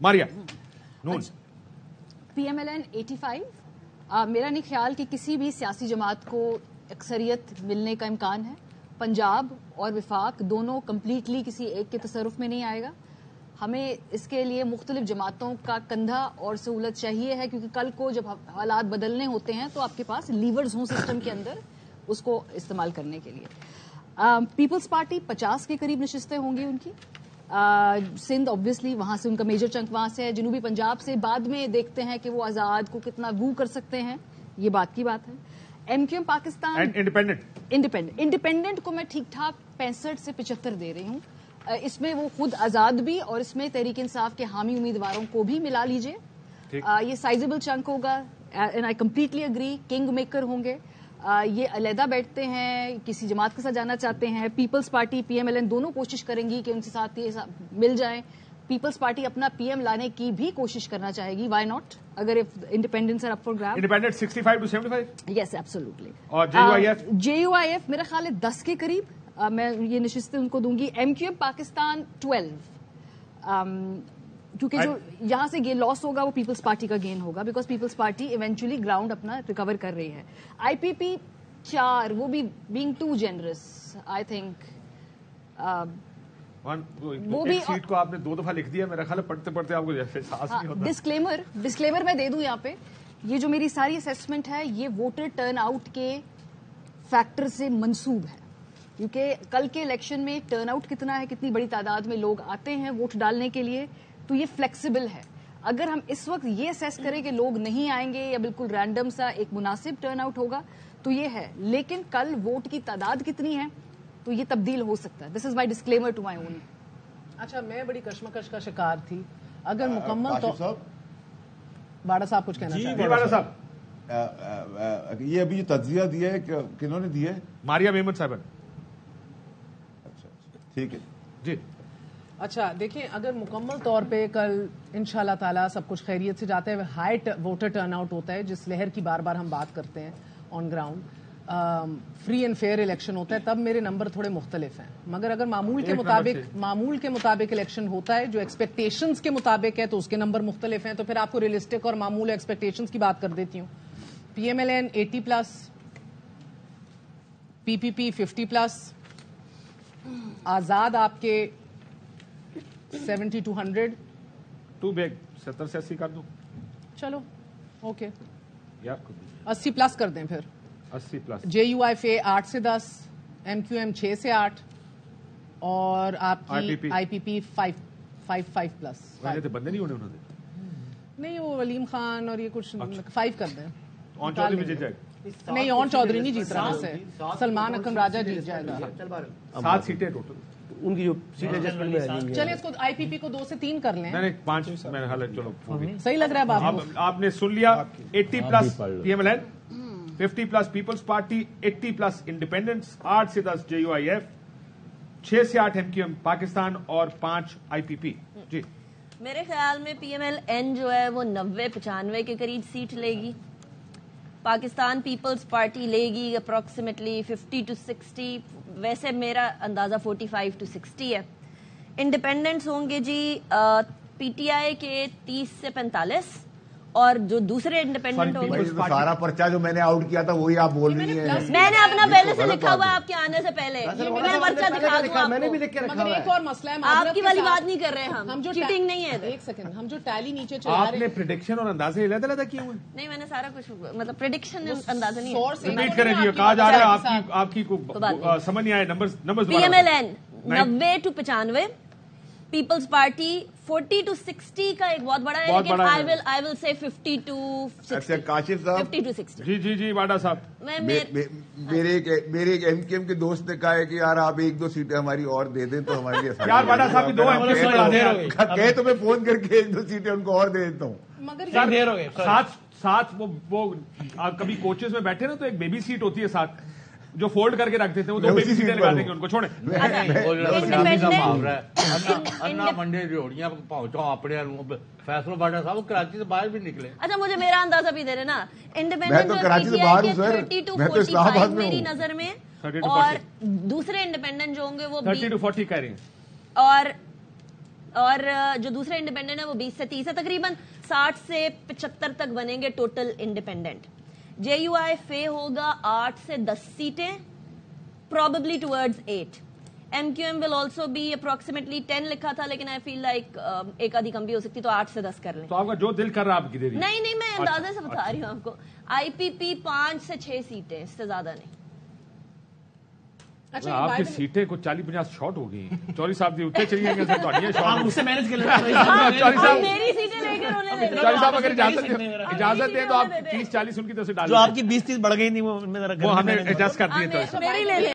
मारिया नून PMLN 85। मेरा नहीं ख्याल कि किसी भी सियासी जमात को अक्सरियत मिलने का इम्कान है। पंजाब और विफाक दोनों कम्प्लीटली किसी एक के तसरुफ में नहीं आएगा। हमें इसके लिए मुख्तलिफ जमातों का कंधा और सहूलत चाहिए है, क्योंकि कल को जब हालात बदलने होते हैं तो आपके पास लीवर्स हों सिस्टम के अंदर उसको इस्तेमाल करने के लिए। पीपल्स पार्टी 50 के करीब नशिस्तें होंगी उनकी। सिंध ऑब्वियसली वहां से उनका मेजर चंक वहां से है। जनूबी पंजाब से बाद में देखते हैं कि वो आजाद को कितना वू कर सकते हैं, ये बात की बात है। MQM पाकिस्तान इंडिपेंडेंट को मैं ठीक ठाक 65 से 75 दे रही हूँ। इसमें वो खुद आजाद भी और इसमें तहरीक इंसाफ के हामी उम्मीदवारों को भी मिला लीजिए। ये साइजेबल चंक होगा and I completely agree. King maker होंगे। ये अलहदा बैठते हैं, किसी जमात के साथ जाना चाहते हैं। पीपल्स पार्टी PMLN दोनों कोशिश करेंगी कि उनके साथ ये मिल जाएं। पीपल्स पार्टी अपना PM लाने की भी कोशिश करना चाहेगी, वाई नॉट, अगर if independence are up for grab. Independent 65 to 75 yes absolutely. और JUIF मेरा ख्याल है 10 के करीब मैं ये नशिस्तें उनको दूंगी। MQM पाकिस्तान 12, क्योंकि जो यहां से गेन लॉस होगा वो पीपल्स पार्टी का गेन होगा, because Peoples Party eventually ground अपना रिकवर कर रही है। IPP 4, वो भी being too generous I think. वो भी सीट को आपने 2 दफा लिख दिया, मेरा ख्याल है पढ़ते पढ़ते आपको एहसास नहीं होता। डिस्क्लेमर मैं दे दूं यहाँ पे, ये जो मेरी सारी असेसमेंट है ये वोटर टर्न आउट के फैक्टर से मंसूब है, क्योंकि कल के इलेक्शन में टर्न आउट कितना है, कितनी बड़ी तादाद में लोग आते हैं वोट डालने के लिए, तो ये फ्लेक्सिबल है। अगर हम इस वक्त ये असेस करें कि लोग नहीं आएंगे या बिल्कुल रैंडम सा एक मुनासिब टर्न आउट होगा तो ये है, लेकिन कल वोट की तादाद कितनी है तो ये तब्दील हो सकता है। This is my disclaimer to my own. अच्छा, मैं बड़ी कश्मकश का शिकार थी। अगर मुकम्मल तो बाड़ा साहब कुछ कहना चाहिए। बाड़ा साहब, ये अभी जो तज्जिया दिया है किन्होंने दिया है? मारिया मेमन साहब। अच्छा, ठीक है जी। अच्छा देखिए, अगर मुकम्मल तौर पे कल इंशाल्लाह ताला सब कुछ खैरियत से जाता है, हाई वोटर टर्नआउट होता है, जिस लहर की बार बार हम बात करते हैं on ground, free and fair election होता है, तब मेरे नंबर थोड़े मुख्तलिफ हैं। मगर अगर मामूल के मुताबिक इलेक्शन होता है, जो एक्सपेक्टेशंस के मुताबिक है, तो उसके नंबर मुख्तलिफ हैं। तो फिर आपको रियलिस्टिक और मामूल एक्सपेक्टेशंस की बात कर देती हूँ। PMLN 80+, PPP 50+, आजाद आपके 70 to 100, टू बैग 70 से 80 कर दूं। चलो ओके, 80+ कर दें फिर। 80+। JUIF 8 से 10, MQM 6 से 8 और आपकी IPP 5+। तो बंदे नहीं होने उन्होंने। नहीं, वो वलीम खान और ये कुछ 5 कर दें। ऑन चौधरी में जीत जाएगा। नहीं, ऑन चौधरी नहीं जीत रहा है, सलमान अकरम राजा जीत जाएगा। 7 सीटें टोटल उनकी जो सीट एडजस्टमेंट में आ गई। चलिए इसको IPP को 2 से 3 कर लें। नहीं 5 मेरे ख्याल है। चलो सही लग रहा है बाबू। आपने सुन लिया। 80+ PMLN, 50+ पीपल्स पार्टी, 80+ इंडिपेंडेंट्स, 8 से 10 JUIF, 6 से 8 MQM पाकिस्तान और 5 IPP। जी, मेरे ख्याल में PMLN जो है वो 90-95 के करीब सीट लेगी। पाकिस्तान पीपल्स पार्टी लेगी अप्रॉक्सीमेटली 50 to 60। वैसे मेरा अंदाजा 45 to 60 है। इंडिपेंडेंट्स होंगे जी PTI के 30 से 45, और जो दूसरे इंडिपेंडेंट होंगे। सारा पर्चा जो मैंने आउट किया था वही आप बोल रही हैं। मैंने अपना पहले से लिखा हुआ है आपके आने से पहले। मैं पर्चा दिखा दूं आपको। मैंने भी लिख के रखा मगर एक और मसला है, आपकी वाली बात नहीं कर रहे हम जो चीटिंग नहीं है। एक सेकंड, हम जो टैली नीचे चला रहे हैं, आपने प्रेडिक्शन और अंदाजे अलग-अलग किए हुए? नहीं, मैंने सारा कुछ मतलब प्रेडिक्शन अंदाजा नहीं है। रिपीट करें जी, कहा जा रहा है आपकी को समझ नहीं आया। Numbers PMLN 90 to 95, Peoples Party 40 to 60 का एक बहुत बड़ा है, लेकिन आई विल से 50 to 60। अच्छा काशिफ साहब, 50 to 60। जी वाडा साहब, मेरे एक MQM के दोस्त ने कहा है कि यार आप 1-2 सीटें हमारी और दे दें तो हमारे लिए यार वाडा साहब की 2 MQM कहे तो मैं फोन करके 1-2 सीटें उनको और दे देता हूँ। मगर देर हो गई। साथ वो कभी कोचेस में बैठे ना तो एक बेबी सीट होती है साथ, जो फोल्ड करके रख देते हैं, वो 2 बेबी सीटें लगा देंगे उनको। छोड़े अन्ना मंडे जोड़ियां पहुंचो अपने फैसलों बाटा साहब कराची से बाहर भी निकले। अच्छा, मुझे मेरा अंदाजा भी दे रहे ना। इंडिपेंडेंट तो कराची से बाहर हूं सर, 30 to मैं तो इस्लामाबाद 45 में मेरी हूं। नजर में, 30 to और 40। दूसरे इंडिपेंडेंट जो होंगे वो 30 to 40 कह रही हैं। और اور جو دوسرے انڈیپینڈنٹ ہے وہ 20 سے 30 ہے. تقریباً 60 سے 75 تک بنیں گے ٹوٹل انڈیپینڈنٹ. JUI ہوگا 8 سے 10 سیٹیں, probably towards 8. MQM will also be approximately 10 لکھا تھا, لیکن I feel like ایک آدھی کم بھی ہو سکتی, تو 8 سے 10 کر لیں. تو آپ کا جو دل کر رہا آپ کی دے رہی. نہیں میں اندازے سے بتا رہی ہوں آپ کو. IPP 5 سے 6 سیٹیں, اس سے زیادہ نہیں. آپ کی سیٹیں کچھ 40-50 شارٹ ہو گئی. چوری صاحب اتنے چلی گئی آپ اس سے مینج کر میری سیٹیں لے کے انہوں نے چوری صاحب اگر اجازت دیں تو آپ 30-40 ان کی طرف سے ڈال. جو آپ کی 20-30 بڑھ گئی نہیں وہ ہمیں ایڈجسٹ کر دیے. میری لے لیں.